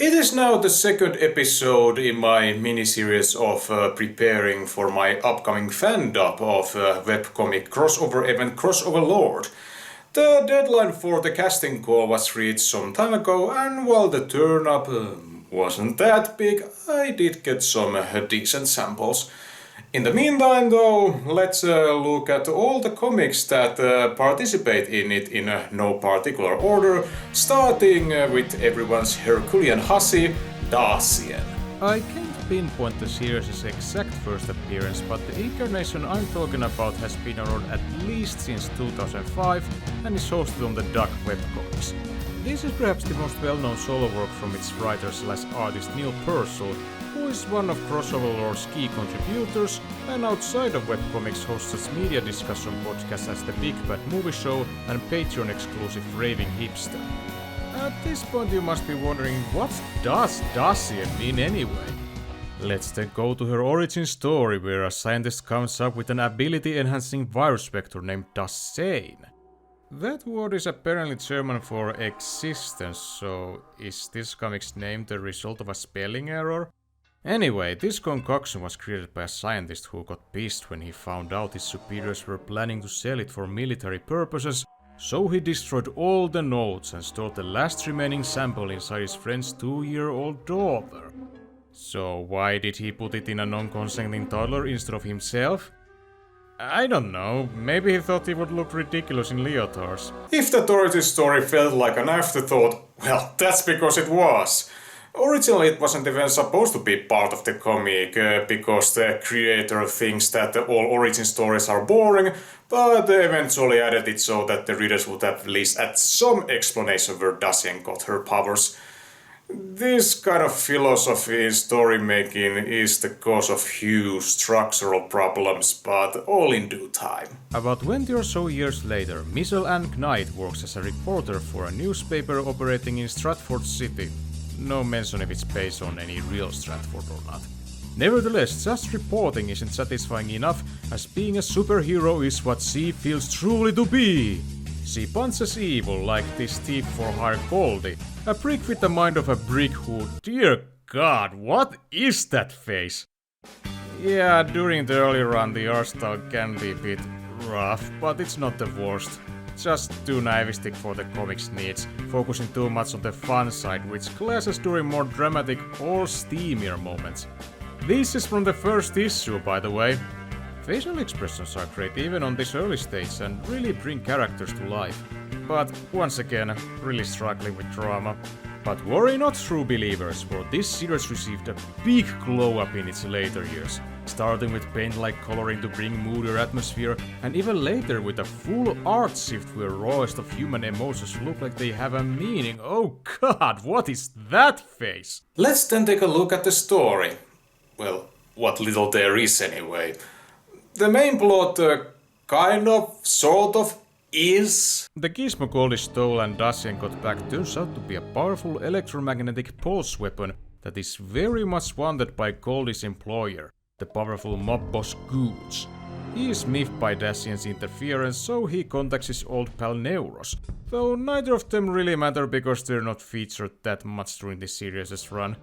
It is now the second episode in my mini-series of preparing for my upcoming fandub of webcomic crossover event Crossoverlord. The deadline for the casting call was reached some time ago, and while the turn-up wasn't that big, I did get some decent samples. In the meantime, though, let's look at all the comics that participate in it in no particular order, starting with everyone's Herculean hussy, Dasien. I can't pinpoint the series' exact first appearance, but the incarnation I'm talking about has been around at least since 2005 and is hosted on the Duck webcomics. This is perhaps the most well-known solo work from its writer/artist Neil Purcell, who is one of Crossoverlord's key contributors, and outside of webcomics hosts such media discussion podcasts as The Big Bad Movie Show and Patreon-exclusive Raving Hipster. At this point you must be wondering, what does Dasien mean anyway? Let's then go to her origin story, where a scientist comes up with an ability-enhancing virus vector named Dasien. That word is apparently German for existence, so is this comic's name the result of a spelling error? Anyway, this concoction was created by a scientist who got pissed when he found out his superiors were planning to sell it for military purposes, so he destroyed all the notes and stored the last remaining sample inside his friend's 2-year-old daughter. So why did he put it in a non-consenting toddler instead of himself? I don't know, maybe he thought he would look ridiculous in leotards. If that origin story felt like an afterthought, well, that's because it was. Originally it wasn't even supposed to be part of the comic, because the creator thinks that all origin stories are boring, but eventually added it so that the readers would at least add some explanation where Dasien got her powers. This kind of philosophy in story making is the cause of huge structural problems, but all in due time. About 20 or so years later, Michelle Ann Knight works as a reporter for a newspaper operating in Stratford City. No mention if it's based on any real Stratford or not. Nevertheless, just reporting isn't satisfying enough, as being a superhero is what she feels truly to be. She punches evil like this thief for hire Goldie, a prick with the mind of a brick who, dear god, what is that face? Yeah, during the early run the art style can be a bit rough, but it's not the worst. Just too naivistic for the comic's needs, focusing too much on the fun side, which clashes during more dramatic or steamier moments. This is from the first issue, by the way. Facial expressions are great even on this early stage and really bring characters to life. But once again, really struggling with drama. But worry not, true believers, for this series received a big glow up in its later years, starting with paint-like coloring to bring moodier atmosphere, and even later with a full art shift where rawest of human emotions look like they have a meaning. Oh god, what is that face? Let's then take a look at the story. Well, what little there is anyway. The main plot sort of, is... The gizmo Goldie stole and Dasien got back turns out to be a powerful electromagnetic pulse weapon that is very much wanted by Goldie's employer, the powerful mob boss Gooch. He is miffed by Dasien's interference, so he contacts his old pal Neuros, though neither of them really matter because they're not featured that much during the series' run.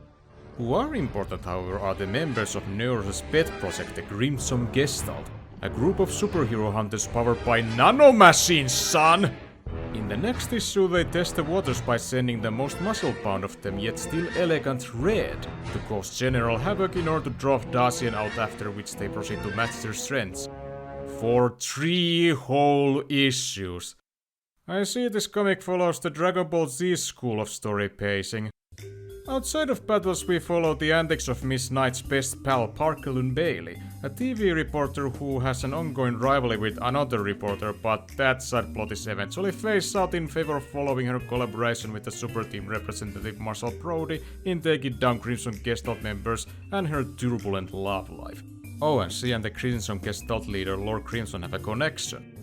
Who are important, however, are the members of Neuros' pet project, the Crimson Gestalt, a group of superhero hunters powered by nanomachines, son! In the next issue they test the waters by sending the most muscle-bound of them yet still elegant Red to cause general havoc in order to draw Dasien out, after which they proceed to match their strengths. For 3 whole issues. I see this comic follows the Dragon Ball Z school of story pacing. Outside of battles we follow the antics of Miss Knight's best pal Parkalun Bailey, a TV reporter who has an ongoing rivalry with another reporter, but that side plot is eventually phased out in favor of following her collaboration with the super team representative Marshall Brody in taking down Crimson Gestalt members and her turbulent love life. Oh, and she and the Crimson Gestalt leader Lord Crimson have a connection.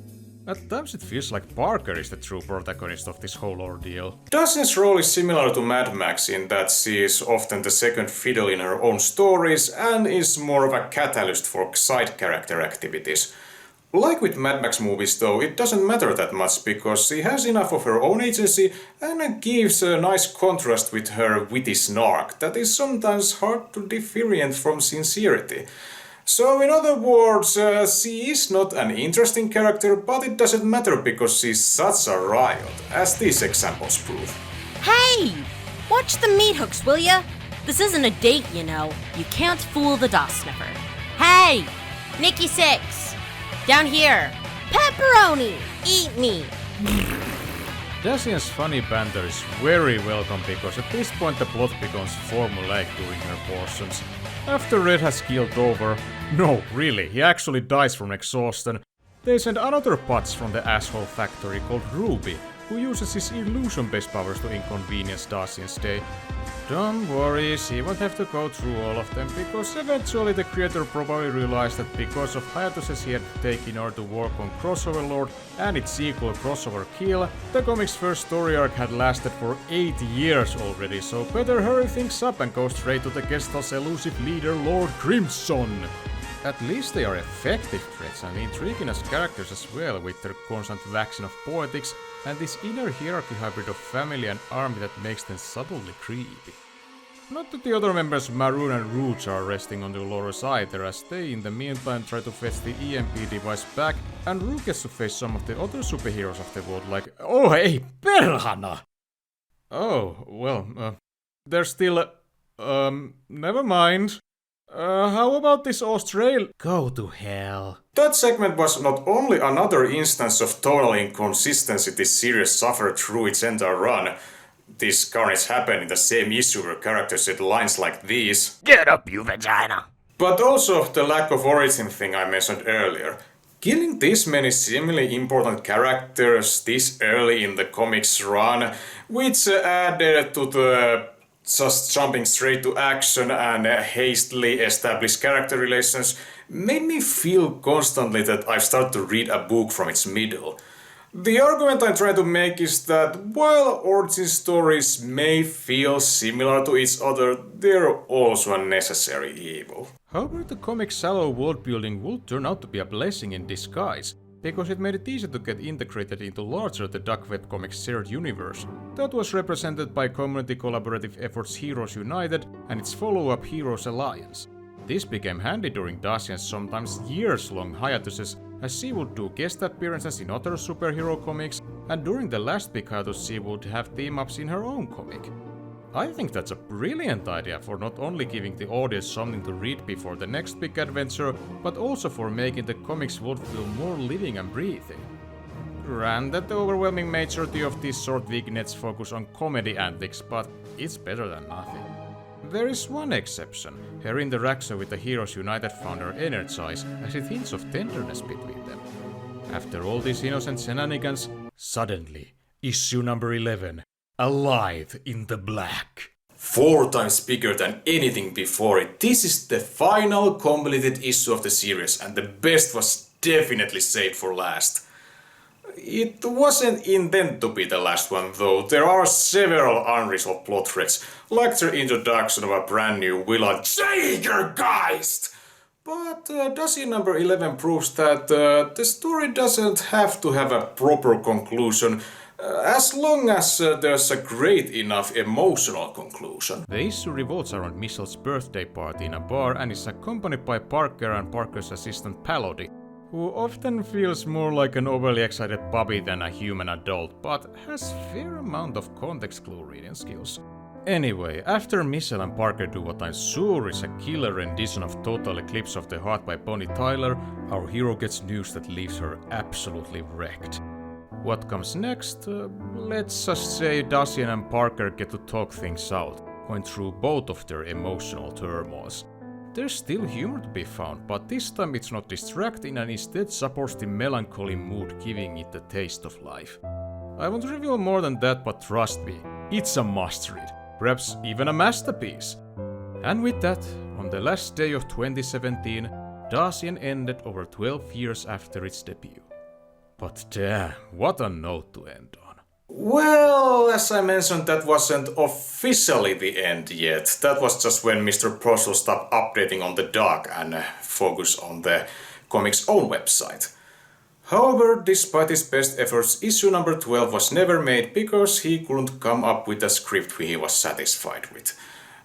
At times it feels like Parker is the true protagonist of this whole ordeal. Dasien's role is similar to Mad Max in that she is often the second fiddle in her own stories and is more of a catalyst for side character activities. Like with Mad Max movies though, it doesn't matter that much because she has enough of her own agency and gives a nice contrast with her witty snark that is sometimes hard to differentiate from sincerity. So in other words, she is not an interesting character, but it doesn't matter because she's such a riot, as these examples prove. Hey! Watch the meat hooks, will ya? This isn't a date, you know. You can't fool the dust sniffer. Hey! Nikki 6! Down here! Pepperoni! Eat me! Dasien's funny banter is very welcome because at this point the plot becomes formulaic during her portions. After Red has killed over, no, really, he actually dies from exhaustion, they send another putz from the asshole factory called Ruby, who uses his illusion-based powers to inconvenience Dasien's day. Don't worry, she won't have to go through all of them, because eventually the creator probably realized that because of hiatuses he had to take in order to work on Crossoverlord and its sequel Crossover Kill, the comic's first story arc had lasted for 8 years already, so better hurry things up and go straight to the Gestalt's elusive leader Lord Crimson. At least they are effective threats and intriguing as characters as well, with their constant vaccine of poetics and this inner hierarchy hybrid of family and army that makes them subtly creepy. Not that the other members Maroon and Rouge are resting on the laurels either, as they in the meantime try to fetch the EMP device back, and Rue gets to face some of the other superheroes of the world like, oh hey, perhana! Oh, well, they're still, never mind. How about this Australia? Go to hell. That segment was not only another instance of tonal inconsistency this series suffered through its entire run. This carnage happened in the same issue where characters said lines like these. Get up, you vagina! But also the lack of origin thing I mentioned earlier. Killing this many seemingly important characters this early in the comics run, which added to the just jumping straight to action and hastily established character relations, made me feel constantly that I've started to read a book from its middle. The argument I try to make is that while origin stories may feel similar to each other, they're also a necessary evil. However, the comic's shallow world building would turn out to be a blessing in disguise, because it made it easy to get integrated into larger The Duck webcomics shared universe that was represented by community collaborative efforts Heroes United and its follow-up Heroes Alliance. This became handy during Dasien's sometimes years-long hiatuses, as she would do guest appearances in other superhero comics, and during the last big hiatus she would have team-ups in her own comic. I think that's a brilliant idea for not only giving the audience something to read before the next big adventure, but also for making the comics world feel more living and breathing. Granted, the overwhelming majority of these short vignettes focus on comedy antics, but it's better than nothing. There is one exception. Her interaction with the Heroes United founder Energize, as it hints of tenderness between them. After all these innocent shenanigans, suddenly, issue number 11, alive in the black. 4 times bigger than anything before it, this is the final completed issue of the series, and the best was definitely saved for last. It wasn't intended to be the last one though. There are several unresolved plot threads, like the introduction of a brand new villain, Jaegergeist! But Dasien number 11 proves that the story doesn't have to have a proper conclusion, as long as there's a great enough emotional conclusion. The issue revolves around Michelle's birthday party in a bar and is accompanied by Parker and Parker's assistant Palody, who often feels more like an overly excited puppy than a human adult, but has fair amount of context clue reading skills. Anyway, after Michelle and Parker do what I'm sure is a killer rendition of Total Eclipse of the Heart by Bonnie Tyler, our hero gets news that leaves her absolutely wrecked. What comes next? Let's just say Dasien and Parker get to talk things out, going through both of their emotional turmoils. There's still humor to be found, but this time it's not distracting and instead supports the melancholy mood, giving it the taste of life. I won't reveal more than that, but trust me, it's a must-read, perhaps even a masterpiece. And with that, on the last day of 2017, Dasien ended over 12 years after its debut. But damn, what a note to end on. Well, as I mentioned, that wasn't officially the end yet. That was just when Mr. Prossel stopped updating on the doc and focused on the comic's own website. However, despite his best efforts, issue number 12 was never made because he couldn't come up with a script he was satisfied with.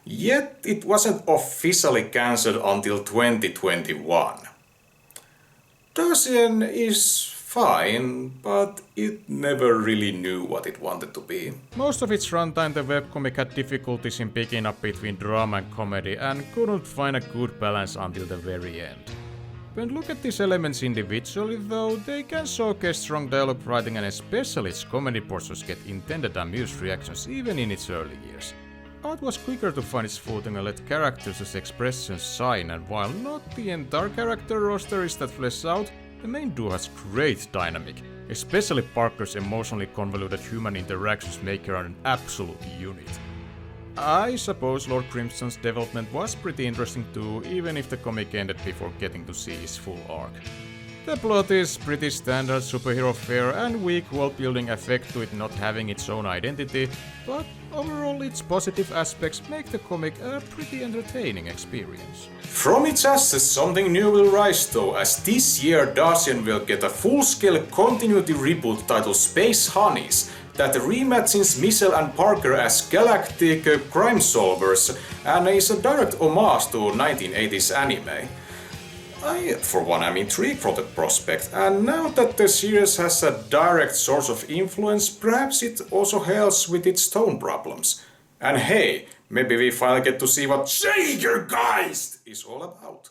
Yet it wasn't officially cancelled until 2021. Dasien is fine, but it never really knew what it wanted to be. Most of its runtime, the webcomic had difficulties in picking up between drama and comedy and couldn't find a good balance until the very end. When look at these elements individually though, they can showcase strong dialogue writing and especially its comedy portions get intended amused reactions even in its early years. Art was quicker to find its footing and let characters' expressions shine, and while not the entire character roster is that fleshed out, the main duo has great dynamic. Especially Parker's emotionally convoluted human interactions make her an absolute unit. I suppose Lord Crimson's development was pretty interesting too, even if the comic ended before getting to see his full arc. The plot is pretty standard superhero fare and weak world-building effect to it not having its own identity, but overall its positive aspects make the comic a pretty entertaining experience. From its ashes, something new will rise though, as this year Dasien will get a full-scale continuity reboot titled Space Honeys that reimagines Michelle and Parker as galactic crime solvers and is a direct homage to 1980s anime. For one, I'm intrigued from the prospect, and now that the series has a direct source of influence, perhaps it also helps with its tone problems. And hey, maybe we finally get to see what Jaegergeist is all about.